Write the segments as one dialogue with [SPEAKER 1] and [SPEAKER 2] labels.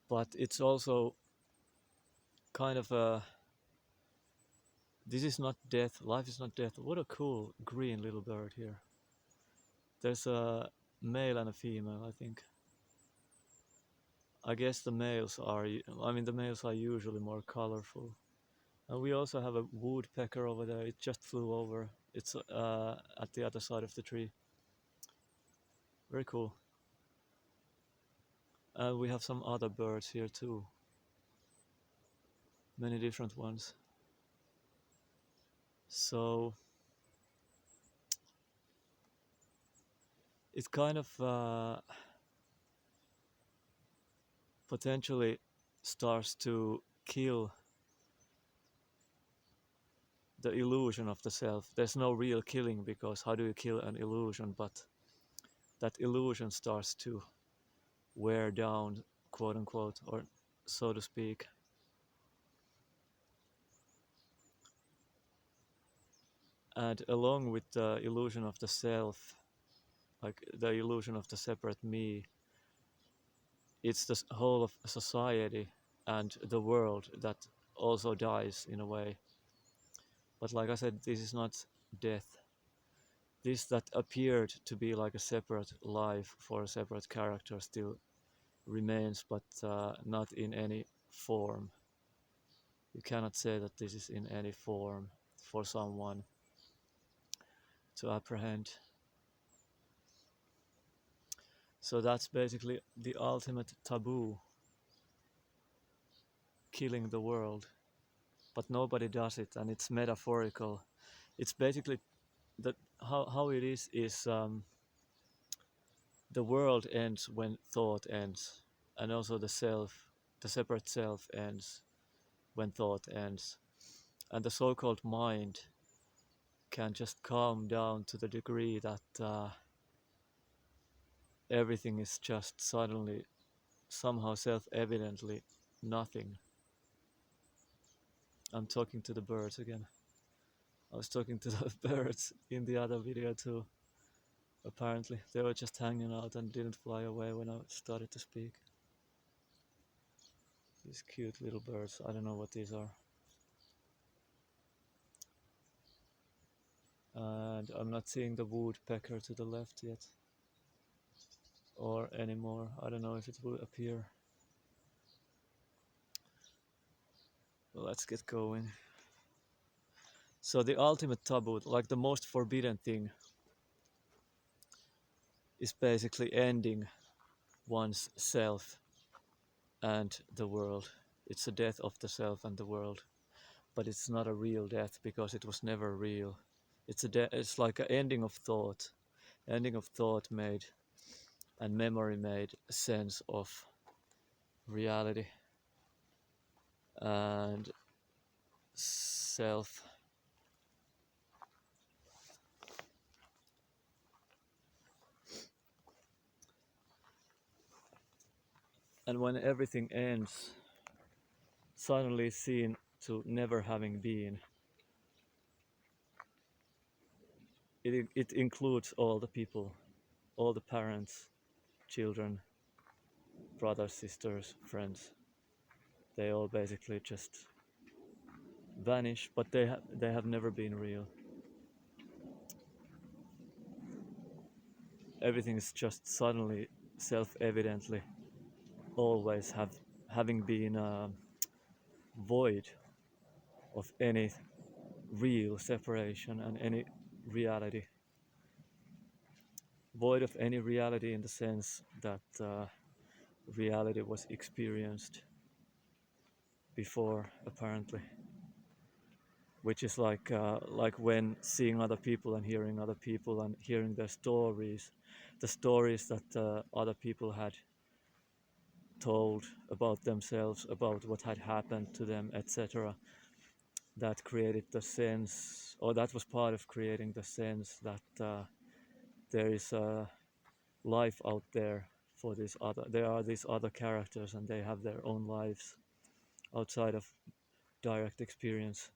[SPEAKER 1] but it's also kind of a, this is not death, life is not death. What a cool green little bird here. There's a male and a female, I think. I guess the males are, I mean, the males are usually more colorful. And we also have a woodpecker over there. It just flew over. It's at the other side of the tree. Very cool. And we have some other birds here too. Many different ones. So it kind of potentially starts to kill the illusion of the self. There's no real killing, because how do you kill an illusion? But that illusion starts to wear down, quote unquote, or so to speak. And along with the illusion of the self, like the illusion of the separate me, it's the whole of society and the world that also dies in a way. But like I said, this is not death. This that appeared to be like a separate life for a separate character still remains, but not in any form. You cannot say that this is in any form for someone to apprehend. So that's basically the ultimate taboo, killing the world. But nobody does it, and it's metaphorical. It's basically that how it is the world ends when thought ends, and also the self, the separate self, ends when thought ends, and the so-called mind can just calm down to the degree that everything is just suddenly somehow self-evidently nothing. I'm talking to the birds again. I was talking to the birds in the other video too. Apparently they were just hanging out and didn't fly away when I started to speak. These cute little birds, I don't know what these are. And I'm not seeing the woodpecker to the left yet. Or anymore. I don't know if it will appear. Well, let's get going. So the ultimate taboo, like the most forbidden thing, is basically ending one's self and the world. It's a death of the self and the world, but it's not a real death because it was never real. It's like an ending of thought made and memory made sense of reality and self. And when everything ends, suddenly seen to never having been, it includes all the people, all the parents, children, brothers, sisters, friends. They all basically just vanish, but they have never been real. Everything is just suddenly, self-evidently, always having been void of any real separation and any reality. Void of any reality in the sense that reality was experienced before, apparently, which is like when seeing other people and hearing other people and hearing their stories, the stories that other people had told about themselves, about what had happened to them, etc. That created the sense, or that was part of creating the sense that there is a life out there for these other. There are these other characters, and they have their own lives outside of direct experience.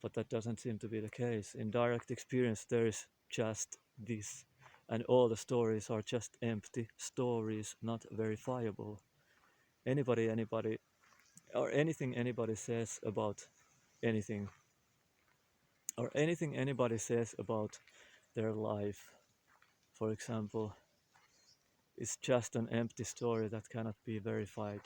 [SPEAKER 1] But that doesn't seem to be the case. In direct experience, there is just this, and all the stories are just empty stories, not verifiable. anybody, or anything anybody says about anything, or anything anybody says about their life, for example, is just an empty story that cannot be verified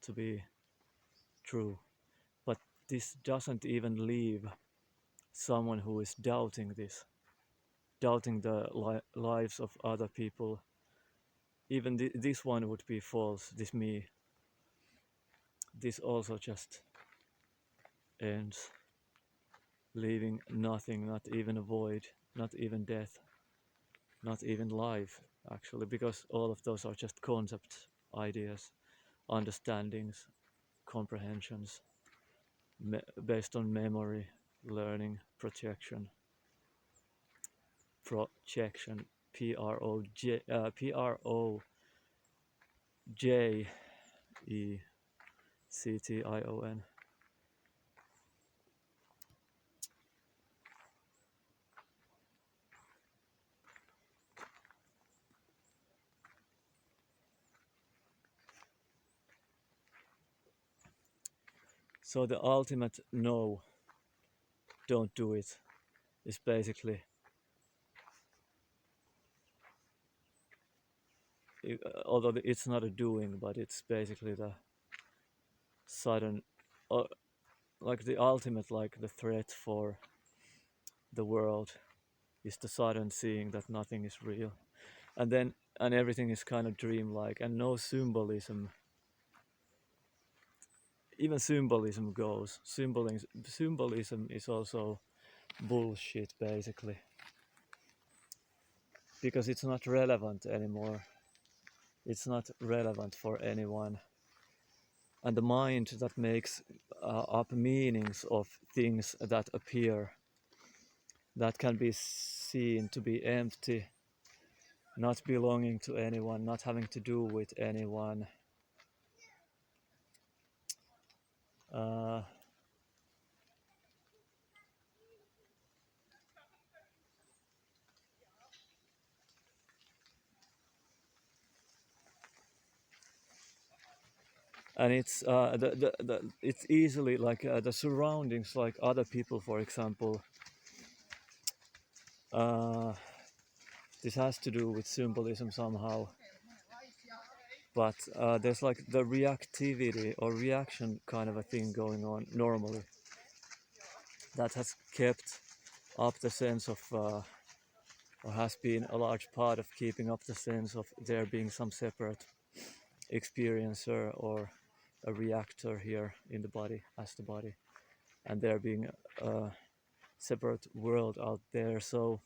[SPEAKER 1] to be true. But this doesn't even leave someone who is doubting this, doubting the lives of other people. Even this one would be false, this me. This also just ends, leaving nothing, not even a void, not even death, not even life, actually, because all of those are just concepts, ideas, understandings, comprehensions, based on memory, learning, projection, projection, Projection. So the ultimate no, don't do it, is basically, although it's not a doing, but it's basically the sudden, uh, like the ultimate, like the threat for the world is the sudden seeing that nothing is real, and everything is kind of dreamlike and no symbolism. Even symbolism goes. Symbolism is also bullshit, basically, because it's not relevant anymore. It's not relevant for anyone. And the mind that makes up meanings of things that appear, that can be seen to be empty, not belonging to anyone, not having to do with anyone. Uh, and it's it's easily like the surroundings, like other people, for example. Uh, this has to do with symbolism somehow, but there's like the reactivity or reaction kind of a thing going on normally that has kept up the sense of or has been a large part of keeping up the sense of there being some separate experiencer or a reactor here in the body as the body, and there being a separate world out there. So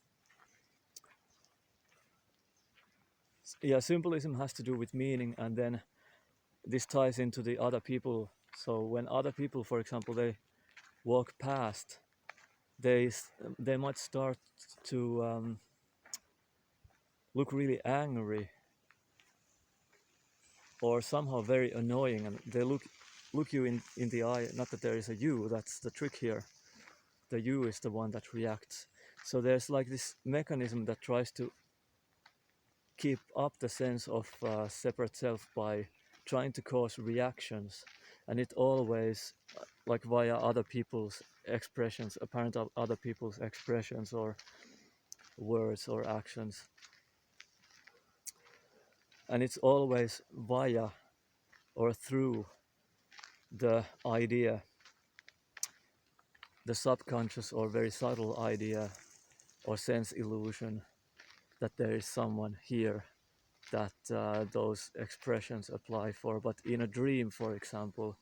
[SPEAKER 1] yeah, symbolism has to do with meaning, and then this ties into the other people. So when other people, for example, they walk past, they might start to look really angry or somehow very annoying, and they look you in the eye. Not that there is a you, that's the trick here. The you is the one that reacts. So there's like this mechanism that tries to keep up the sense of separate self by trying to cause reactions, and it always like via other people's expressions, apparent other people's expressions or words or actions, and it's always via or through the idea, the subconscious or very subtle idea or sense illusion that there is someone here that those expressions apply for. But in a dream, for example,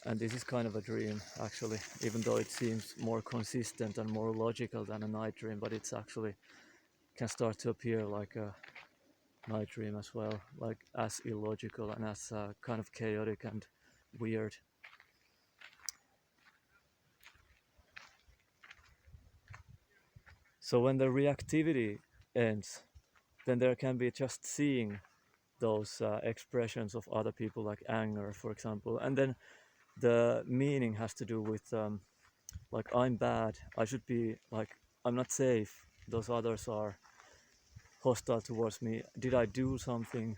[SPEAKER 1] and this is kind of a dream actually, even though it seems more consistent and more logical than a night dream, but it's actually can start to appear like a night dream as well, like as illogical and as kind of chaotic and weird. So when the reactivity ends, then there can be just seeing those expressions of other people, like anger, for example, and then the meaning has to do with like I'm bad, I should be like I'm not safe, those others are hostile towards me, did I do something,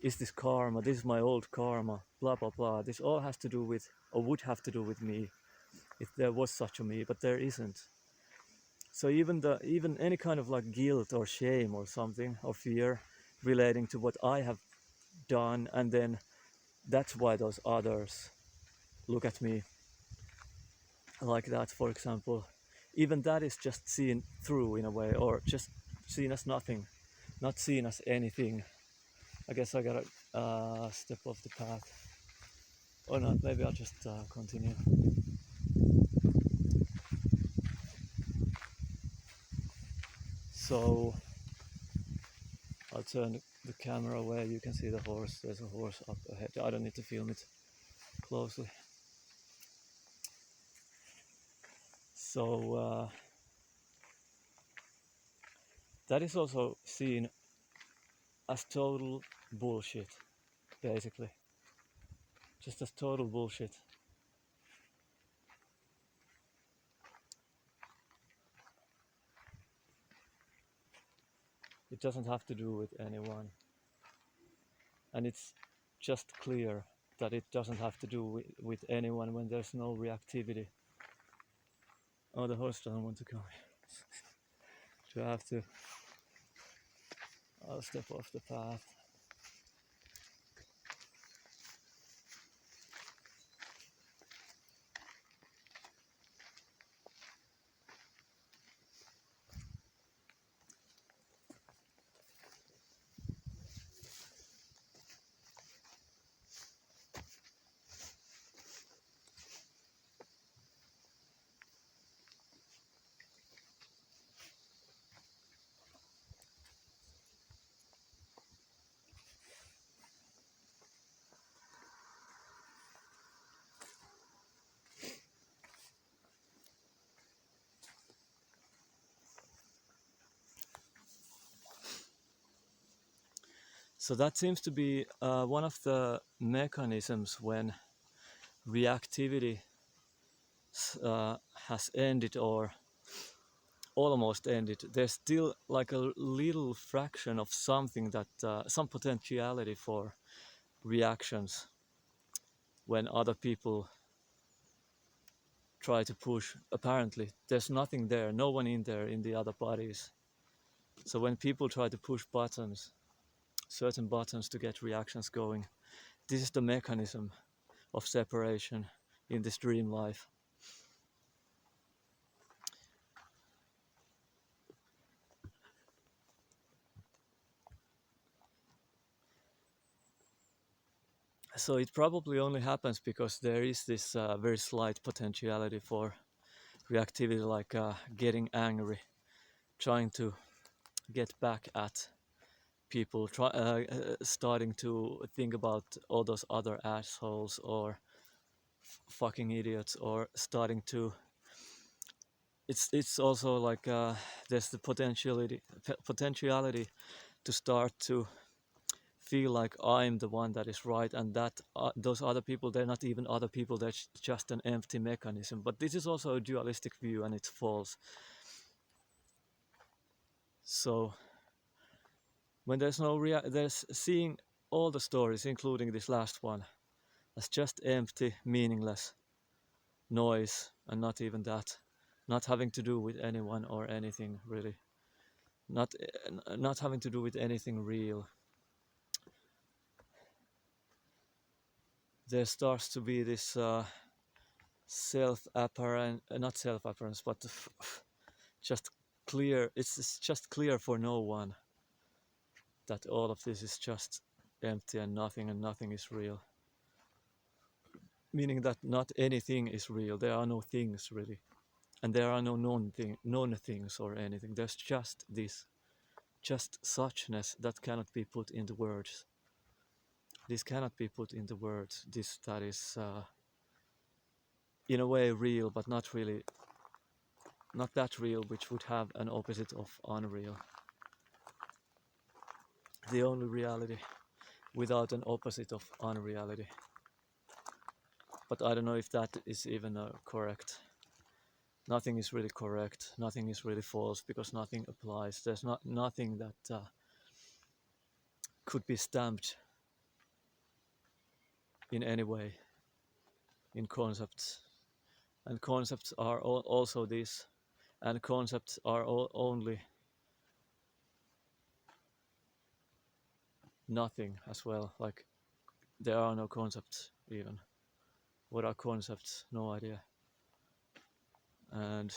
[SPEAKER 1] is this karma, this is my old karma, blah blah blah. This all has to do with, or would have to do with me, if there was such a me, but there isn't. So even any kind of like guilt or shame or something or fear relating to what I have done, and then that's why those others look at me like that, for example, even that is just seen through in a way, or just seen as nothing, not seen as anything. I guess I gotta step off the path, or not. Maybe I'll just continue. So I'll turn the camera away. You can see the horse. There's a horse up ahead. I don't need to film it closely. So that is also seen as total bullshit, basically. Just as total bullshit. It doesn't have to do with anyone. And it's just clear that it doesn't have to do with anyone when there's no reactivity. Oh, the horse doesn't want to come. Do I have to? I'll step off the path. So that seems to be one of the mechanisms when reactivity has ended or almost ended. There's still like a little fraction of something that some potentiality for reactions when other people try to push. Apparently there's nothing there, no one in there in the other bodies. So when people try to push buttons, certain buttons to get reactions going, this is the mechanism of separation in this dream life. So it probably only happens because there is this very slight potentiality for reactivity, like getting angry, trying to get back at people, starting to think about all those other assholes or fucking idiots, or starting to. It's also like there's the potentiality to start to feel like I'm the one that is right, and that those other people, they're not even other people, they're just an empty mechanism. But this is also a dualistic view, and it's false. So when there's no there's seeing all the stories, including this last one, as just empty, meaningless noise, and not even that, not having to do with anyone or anything really, not having to do with anything real. There starts to be this self-apparent, not self-apparent, but just clear. It's just clear for no one that all of this is just empty and nothing is real. Meaning that not anything is real. There are no things really, and there are no known things or anything. There's just this, just suchness that cannot be put into words. This cannot be put into words. This that is in a way real, but not really, not that real, which would have an opposite of unreal. The only reality without an opposite of unreality. But I don't know if that is even correct. Nothing is really correct. Nothing is really false, because nothing applies. There's nothing that could be stamped in any way, in concepts. And concepts are also this, and concepts are only nothing as well. Like there are no concepts even. What are concepts? No idea. And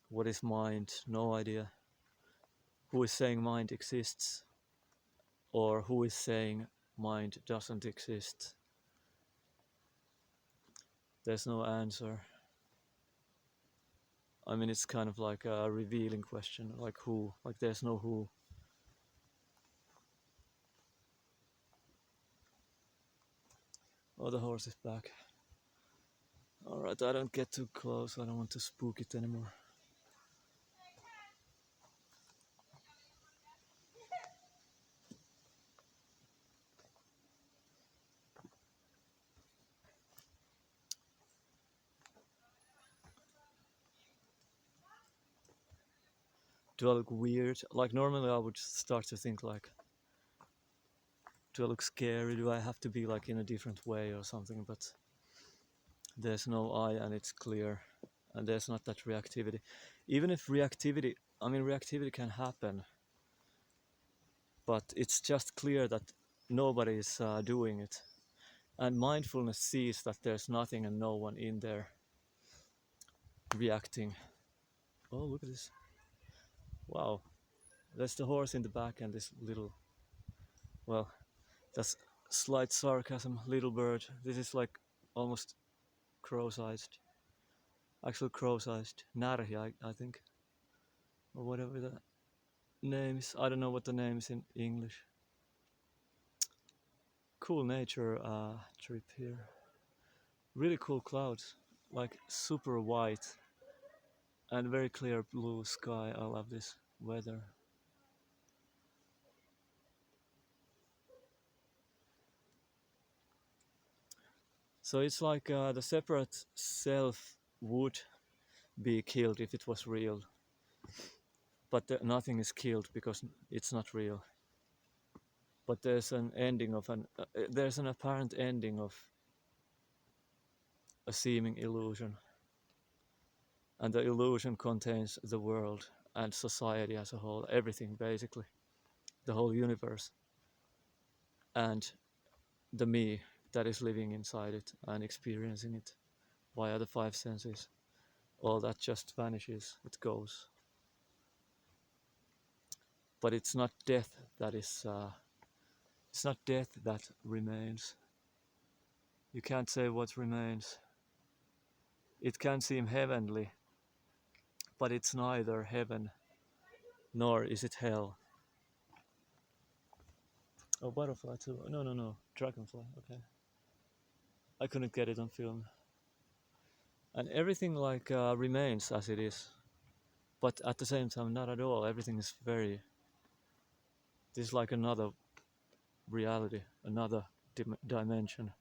[SPEAKER 1] what is mind? No idea. Who is saying mind exists? Or who is saying mind doesn't exist? There's no answer. I mean, it's kind of like a revealing question, like who? Like there's no who. Oh, the horse is back. Alright, I don't get too close, I don't want to spook it anymore. Do I look weird? Like normally I would start to think like, do I look scary? Do I have to be like in a different way or something? But there's no I and it's clear. And there's not that reactivity. Even if reactivity, I mean, reactivity can happen, but it's just clear that nobody is doing it. And mindfulness sees that there's nothing and no one in there reacting. Oh, look at this. Wow. There's the horse in the back and this little, well, that's slight sarcasm, little bird. This is like almost crow-sized. Actual crow-sized. Narhi, I think. Or whatever the name is. I don't know what the name is in English. Cool nature trip here. Really cool clouds. Like super white and very clear blue sky. I love this weather. So it's like the separate self would be killed if it was real, but nothing is killed because it's not real. But there's an ending of there's an apparent ending of a seeming illusion, and the illusion contains the world and society as a whole, everything basically, the whole universe, and the me that is living inside it and experiencing it via the five senses. All that just vanishes, it goes. But it's not death that is it's not death that remains. You can't say what remains. It can seem heavenly, but it's neither heaven nor is it hell. Oh, butterfly too. No, no, no. Dragonfly. Okay. I couldn't get it on film. And everything like remains as it is, but at the same time, not at all. Everything is very. This is like another reality, another dimension.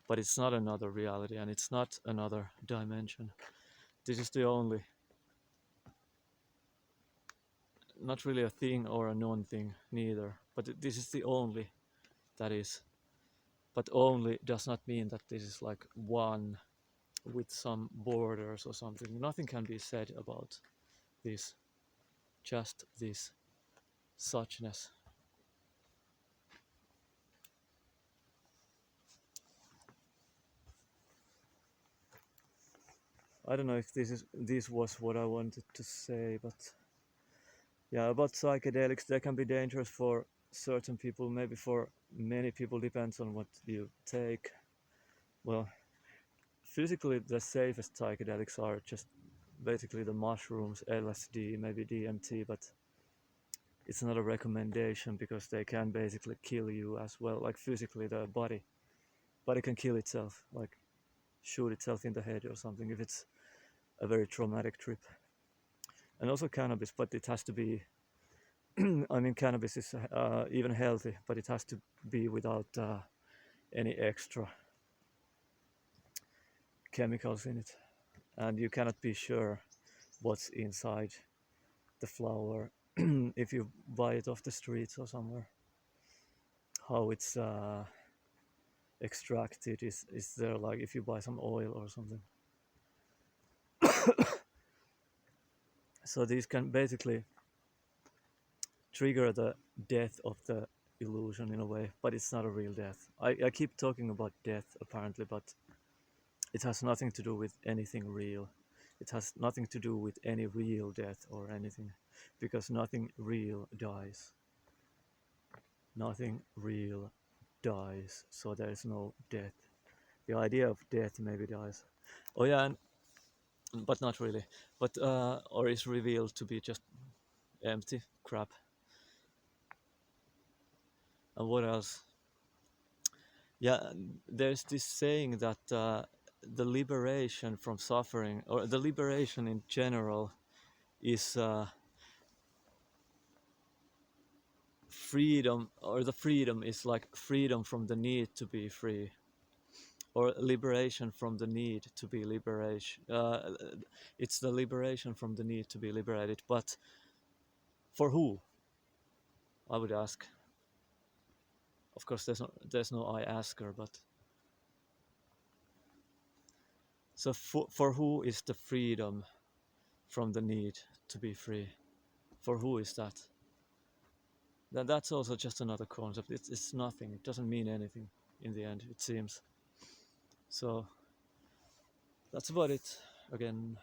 [SPEAKER 1] But it's not another reality, and it's not another dimension. This is the only, not really a thing or a non-thing, neither. But this is the only that is. But only does not mean that this is like one with some borders or something. Nothing can be said about this, just this suchness. I don't know if this was what I wanted to say, but yeah, about psychedelics, they can be dangerous for certain people, maybe for many people, depends on what you take. Well, physically the safest psychedelics are just basically the mushrooms, LSD, maybe DMT, but it's not a recommendation because they can basically kill you as well. Like physically, the body can kill itself, like shoot itself in the head or something if it's a very traumatic trip. And also cannabis, but it has to be. I mean, cannabis is even healthy, but it has to be without any extra chemicals in it, and you cannot be sure what's inside the flower if you buy it off the streets or somewhere. How it's extracted is there, like if you buy some oil or something. So these can basically trigger the death of the illusion in a way, but it's not a real death. I keep talking about death apparently, but it has nothing to do with anything real. It has nothing to do with any real death or anything, because nothing real dies. Nothing real dies, so there is no death. The idea of death maybe dies. Oh yeah, but not really. But or is revealed to be just empty crap. And what else? Yeah, there's this saying that the liberation from suffering, or the liberation in general, is freedom, or the freedom is like freedom from the need to be free, or liberation from the need to be liberation. It's the liberation from the need to be liberated, but for who? I would ask. Of course, there's no I asker, but so for who is the freedom from the need to be free? For who is that? That's also just another concept. It's nothing. It doesn't mean anything in the end, it seems. So that's about it. Again,